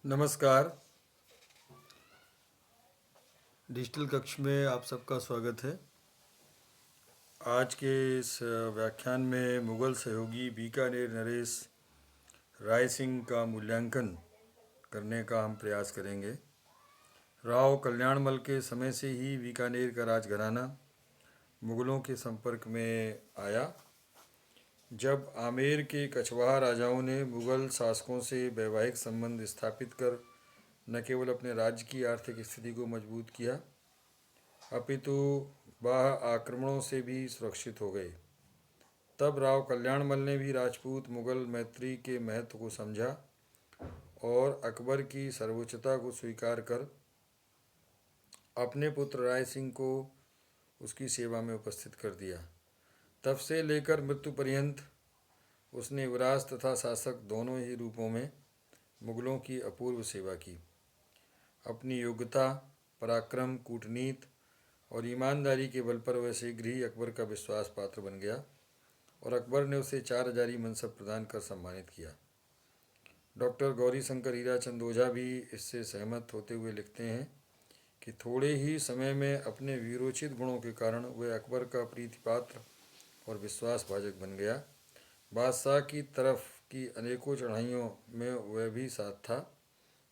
नमस्कार। डिजिटल कक्ष में आप सबका स्वागत है। आज के इस व्याख्यान में मुग़ल सहयोगी बीकानेर नरेश राय सिंह का मूल्यांकन करने का हम प्रयास करेंगे। राव कल्याणमल के समय से ही बीकानेर का राजघराना मुग़लों के संपर्क में आया। जब आमेर के कछवाहा राजाओं ने मुग़ल शासकों से वैवाहिक संबंध स्थापित कर न केवल अपने राज्य की आर्थिक स्थिति को मजबूत किया, अपितु बाह्य आक्रमणों से भी सुरक्षित हो गए, तब राव कल्याणमल ने भी राजपूत मुग़ल मैत्री के महत्व को समझा और अकबर की सर्वोच्चता को स्वीकार कर अपने पुत्र राय सिंह को उसकी सेवा में उपस्थित कर दिया। तब से लेकर मृत्यु पर्यंत उसने युवराज तथा शासक दोनों ही रूपों में मुग़लों की अपूर्व सेवा की। अपनी योग्यता, पराक्रम, कूटनीति और ईमानदारी के बल पर वह शीघ्र ही अकबर का विश्वास पात्र बन गया और अकबर ने उसे 4 हज़ारी मनसब प्रदान कर सम्मानित किया। डॉक्टर गौरीशंकर हीराचंद ओझा भी इससे सहमत होते हुए लिखते हैं कि थोड़े ही समय में अपने वीरोचित गुणों के कारण वह अकबर का प्रीतिपात्र और विश्वासभाजक बन गया। बादशाह की तरफ की अनेकों चढ़ाइयों में वह भी साथ था।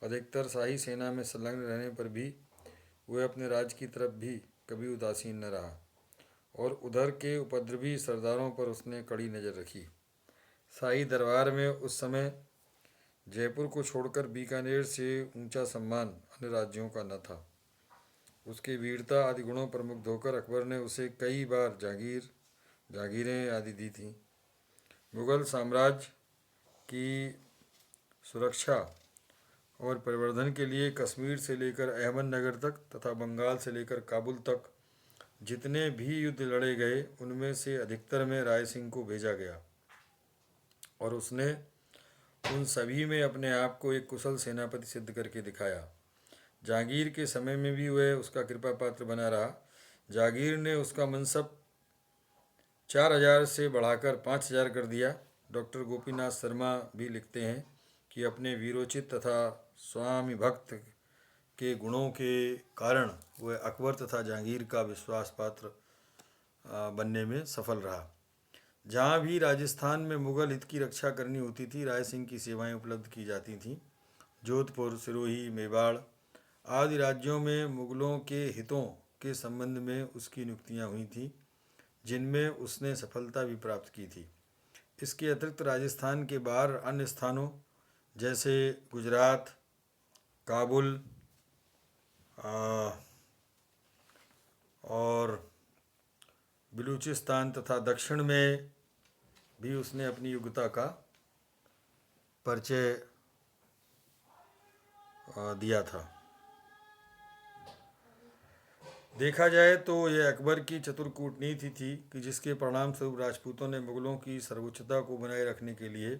अधिकतर शाही सेना में संलग्न रहने पर भी वह अपने राज्य की तरफ भी कभी उदासीन न रहा और उधर के उपद्रवी सरदारों पर उसने कड़ी नज़र रखी। शाही दरबार में उस समय जयपुर को छोड़कर बीकानेर से ऊंचा सम्मान अन्य राज्यों का न था। उसके वीरता आदि गुणों पर मुग्ध होकर अकबर ने उसे कई बार जागीरें आदि दी थीं। मुग़ल साम्राज्य की सुरक्षा और परिवर्धन के लिए कश्मीर से लेकर अहमदनगर तक तथा बंगाल से लेकर काबुल तक जितने भी युद्ध लड़े गए, उनमें से अधिकतर में राय सिंह को भेजा गया और उसने उन सभी में अपने आप को एक कुशल सेनापति सिद्ध करके दिखाया। जहांगीर के समय में भी वह उसका कृपा पात्र बना रहा। जहांगीर ने उसका मनसब 4000 से बढ़ाकर 5000 कर दिया। डॉक्टर गोपीनाथ शर्मा भी लिखते हैं कि अपने वीरोचित तथा स्वामी भक्त के गुणों के कारण वह अकबर तथा जहांगीर का विश्वास पात्र बनने में सफल रहा। जहाँ भी राजस्थान में मुग़ल हित की रक्षा करनी होती थी, राय सिंह की सेवाएं उपलब्ध की जाती थीं। जोधपुर, सिरोही, मेवाड़ आदि राज्यों में मुग़लों के हितों के संबंध में उसकी नियुक्तियाँ हुई थीं, जिनमें उसने सफलता भी प्राप्त की थी। इसके अतिरिक्त राजस्थान के बाहर अन्य स्थानों जैसे गुजरात, काबुल और बलूचिस्तान तथा दक्षिण में भी उसने अपनी योग्यता का परिचय दिया था। देखा जाए तो यह अकबर की चतुर कूटनीति थी कि जिसके परिणाम स्वरूप राजपूतों ने मुग़लों की सर्वोच्चता को बनाए रखने के लिए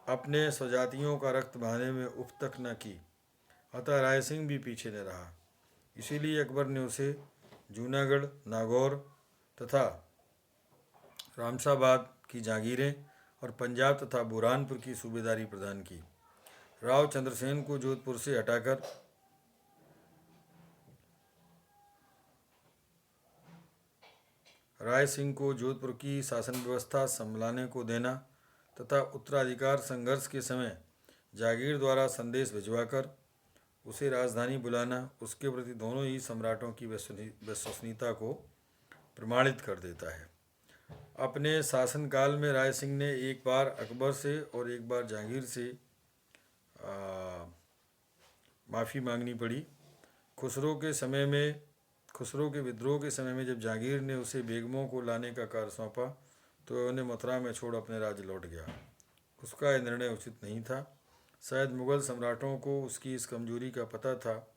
अपने स्वजातियों का रक्त बहाने में उफ तक न की। अतः राय सिंह भी पीछे न रहा। इसीलिए अकबर ने उसे जूनागढ़, नागौर तथा रामसाबाद की जागीरें और पंजाब तथा बुरहानपुर की सूबेदारी प्रदान की। राव चंद्रसेन को जोधपुर से हटाकर राय सिंह को जोधपुर की शासन व्यवस्था संभालने को देना तथा उत्तराधिकार संघर्ष के समय जागीर द्वारा संदेश भिजवाकर उसे राजधानी बुलाना उसके प्रति दोनों ही सम्राटों की विश्वसनीयता को प्रमाणित कर देता है। अपने शासनकाल में राय सिंह ने एक बार अकबर से और एक बार जहांगीर से माफ़ी मांगनी पड़ी। खुसरो के विद्रोह के समय में जब जहांगीर ने उसे बेगमों को लाने का कार्य सौंपा तो वह उन्हें मथुरा में छोड़ अपने राज्य लौट गया। उसका यह निर्णय उचित नहीं था। शायद मुग़ल सम्राटों को उसकी इस कमजोरी का पता था,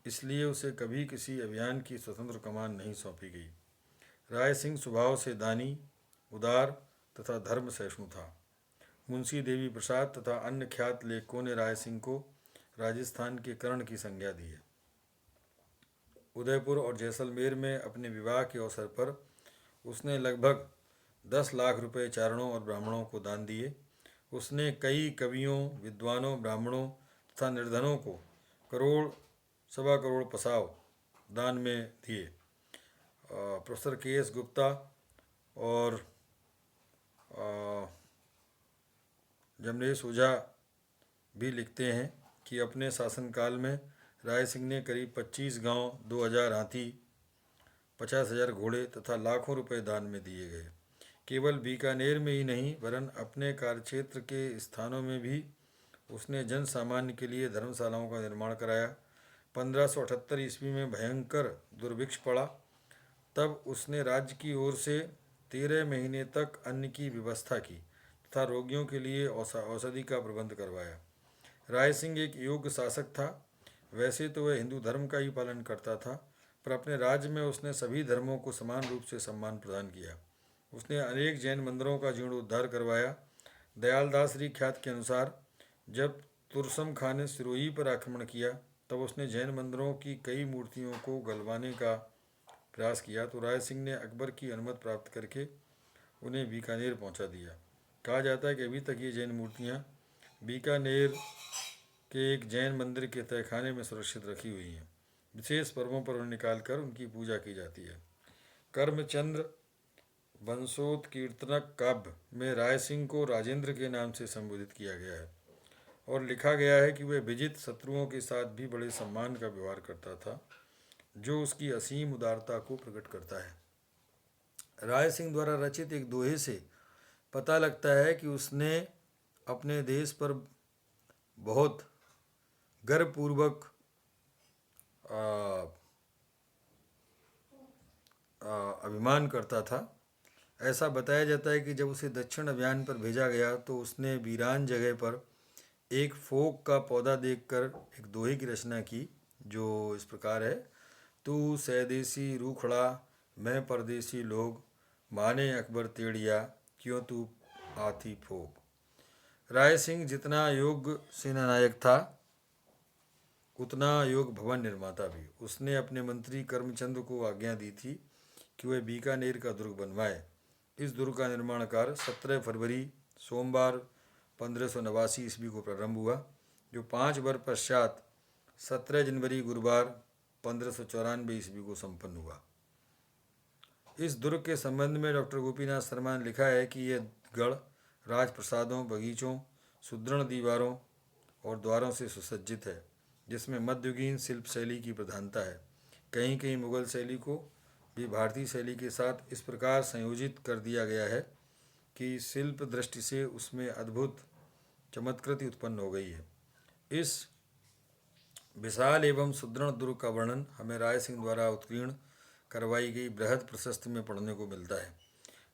इसलिए उसे कभी किसी अभियान की स्वतंत्र कमान नहीं सौंपी गई। राय सिंह स्वभाव से दानी, उदार तथा धर्म सहिष्णु था। मुंशी देवी प्रसाद तथा अन्य ख्यात लेखकों ने राय सिंह को राजस्थान के कर्ण की संज्ञा दी है। उदयपुर और जैसलमेर में अपने विवाह के अवसर पर उसने लगभग 10 लाख रुपए चारणों और ब्राह्मणों को दान दिए। उसने कई कवियों, विद्वानों, ब्राह्मणों तथा निर्धनों को करोड़ सवा करोड़ पसाव दान में दिए। Professor KS. गुप्ता और जमनेश ओझा भी लिखते हैं कि अपने शासनकाल में राय सिंह ने करीब 25 गांव, 2000 हाथी, 50,000 घोड़े तथा लाखों रुपए दान में दिए गए। केवल बीकानेर में ही नहीं वरन अपने कार्यक्षेत्र के स्थानों में भी उसने जन सामान्य के लिए धर्मशालाओं का निर्माण कराया। 1578 ईस्वी में भयंकर दुर्भिक्ष पड़ा, तब उसने राज्य की ओर से 13 महीने तक अन्न की व्यवस्था की तथा रोगियों के लिए औषधि का प्रबंध करवाया। राय सिंह एक योग्य शासक था। वैसे तो वह हिंदू धर्म का ही पालन करता था, पर अपने राज्य में उसने सभी धर्मों को समान रूप से सम्मान प्रदान किया। उसने अनेक जैन मंदिरों का जीर्णोद्धार करवाया। दयालदास ख्यात के अनुसार जब तुरसम खां ने सिरोही पर आक्रमण किया तब उसने जैन मंदिरों की कई मूर्तियों को गलवाने का प्रयास किया, तो राय सिंह ने अकबर की अनुमति प्राप्त करके उन्हें बीकानेर पहुंचा दिया। कहा जाता है कि अभी तक ये जैन मूर्तियां बीकानेर के एक जैन मंदिर के तहखाने में सुरक्षित रखी हुई हैं। विशेष पर्वों पर उन्हें निकालकर उनकी पूजा की जाती है। कर्मचंद्र वंशोत्कीर्तनक काव्य में राय सिंह को राजेंद्र के नाम से संबोधित किया गया है और लिखा गया है कि वह विजित शत्रुओं के साथ भी बड़े सम्मान का व्यवहार करता था, जो उसकी असीम उदारता को प्रकट करता है। राय सिंह द्वारा रचित एक दोहे से पता लगता है कि उसने अपने देश पर बहुत गर्वपूर्वक अभिमान करता था। ऐसा बताया जाता है कि जब उसे दक्षिण अभियान पर भेजा गया तो उसने वीरान जगह पर एक फोक का पौधा देखकर एक दोहे की रचना की, जो इस प्रकार है। तू स्वदेशी रूखड़ा, मैं परदेशी लोग, माने अकबर तेड़िया, क्यों तू आती फोक। राय सिंह जितना योग्य सेनानायक था उतना योग्य भवन निर्माता भी। उसने अपने मंत्री कर्मचंद को आज्ञा दी थी कि वह बीकानेर का दुर्ग बनवाए। इस दुर्ग का निर्माण कार्य 17 फरवरी सोमवार 1589 ईस्वी को प्रारंभ हुआ, जो 5 वर्ष पश्चात 17 जनवरी गुरुवार 1594 ईस्वी को संपन्न हुआ। इस दुर्ग के संबंध में डॉक्टर गोपीनाथ शर्मा ने लिखा है कि यह गढ़ राजप्रसादों, बगीचों, सुदृढ़ दीवारों और द्वारों से सुसज्जित है, जिसमें मध्ययुगीन शिल्प शैली की प्रधानता है। कहीं कहीं मुगल शैली को भी भारतीय शैली के साथ इस प्रकार संयोजित कर दिया गया है कि शिल्प दृष्टि से उसमें अद्भुत चमत्कृति उत्पन्न हो गई है। इस विशाल एवं सुदृढ़ दुर्ग का वर्णन हमें राय सिंह द्वारा उत्कीर्ण करवाई गई बृहद प्रशस्ति में पढ़ने को मिलता है।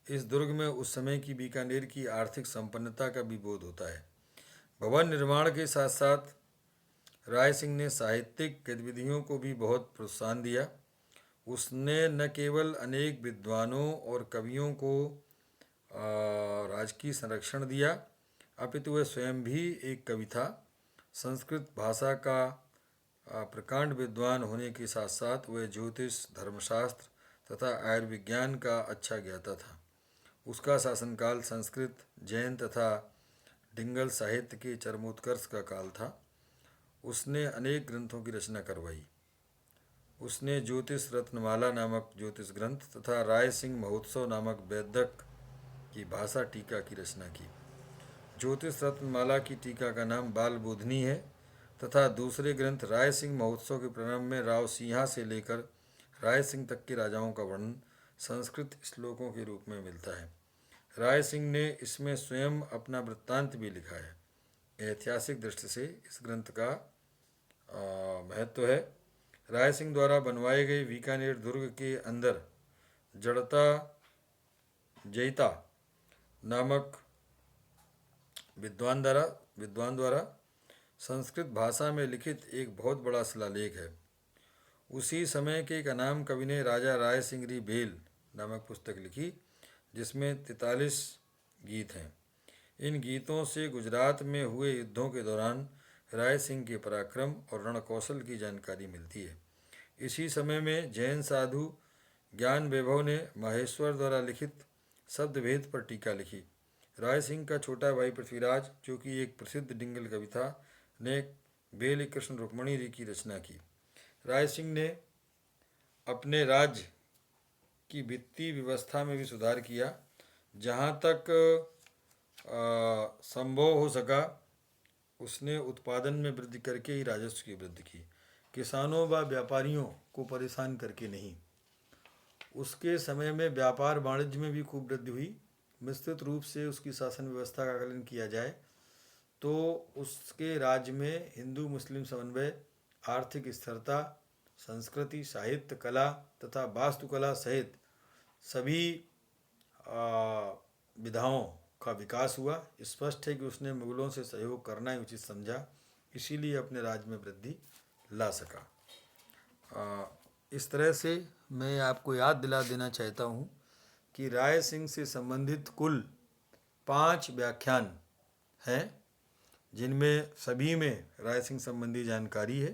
इस दुर्ग में उस समय की बीकानेर की आर्थिक संपन्नता का भी बोध होता है। भवन निर्माण के साथ साथ राय सिंह ने साहित्यिक गतिविधियों को भी बहुत प्रोत्साहन दिया। उसने न केवल अनेक विद्वानों और कवियों को राजकीय संरक्षण दिया, अपितु वह स्वयं भी एक कवि था। संस्कृत भाषा का प्रकांड विद्वान होने के साथ साथ वह ज्योतिष, धर्मशास्त्र तथा आयुर्विज्ञान का अच्छा ज्ञाता था। उसका शासनकाल संस्कृत, जैन तथा डिंगल साहित्य के चरमोत्कर्ष का काल था। उसने अनेक ग्रंथों की रचना करवाई। उसने ज्योतिष रत्नमाला नामक ज्योतिष ग्रंथ तथा राय सिंह महोत्सव नामक वैदक की भाषा टीका की रचना की। ज्योतिष रत्नमाला की टीका का नाम बाल बोधनी है तथा दूसरे ग्रंथ राय सिंह महोत्सव के प्रारंभ में राव सिंहा से लेकर राय सिंह तक के राजाओं का वर्णन संस्कृत श्लोकों के रूप में मिलता है। राय सिंह ने इसमें स्वयं अपना वृत्तांत भी लिखा है। ऐतिहासिक दृष्टि से इस ग्रंथ का महत्व है। राय सिंह द्वारा बनवाए गए बीकानेर दुर्ग के अंदर जयिता नामक विद्वान द्वारा संस्कृत भाषा में लिखित एक बहुत बड़ा शिलालेख है। उसी समय के एक अनाम कवि ने राजा राय सिंह री बेल नामक पुस्तक लिखी, जिसमें 43 गीत हैं। इन गीतों से गुजरात में हुए युद्धों के दौरान राय सिंह के पराक्रम और रणकौशल की जानकारी मिलती है। इसी समय में जैन साधु ज्ञान वैभव ने माहेश्वर द्वारा लिखित शब्दभेद पर टीका लिखी। राय सिंह का छोटा भाई पृथ्वीराज, जो कि एक प्रसिद्ध डिंगल कवि था, ने बेली कृष्ण रुक्मणी जी की रचना की। राय सिंह ने अपने राज्य की वित्तीय व्यवस्था में भी सुधार किया। जहाँ तक संभव हो सका उसने उत्पादन में वृद्धि करके ही राजस्व की वृद्धि की, किसानों व व्यापारियों को परेशान करके नहीं। उसके समय में व्यापार वाणिज्य में भी खूब वृद्धि हुई। विस्तृत रूप से उसकी शासन व्यवस्था का आकलन किया जाए तो उसके राज्य में हिंदू मुस्लिम समन्वय, आर्थिक स्थिरता, संस्कृति, साहित्य, कला तथा वास्तुकला सहित सभी विधाओं का विकास हुआ। स्पष्ट है कि उसने मुगलों से सहयोग करना ही उचित समझा, इसीलिए अपने राज्य में वृद्धि ला सका। इस तरह से मैं आपको याद दिला देना चाहता हूँ कि राय सिंह से संबंधित कुल 5 व्याख्यान हैं, जिनमें सभी में राय सिंह संबंधी जानकारी है।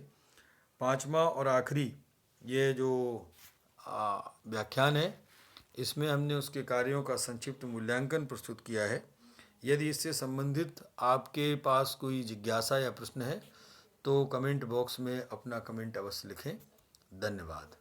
5वां और आखिरी ये जो व्याख्यान है, इसमें हमने उसके कार्यों का संक्षिप्त मूल्यांकन प्रस्तुत किया है। यदि इससे संबंधित आपके पास कोई जिज्ञासा या प्रश्न है तो कमेंट बॉक्स में अपना कमेंट अवश्य लिखें। धन्यवाद।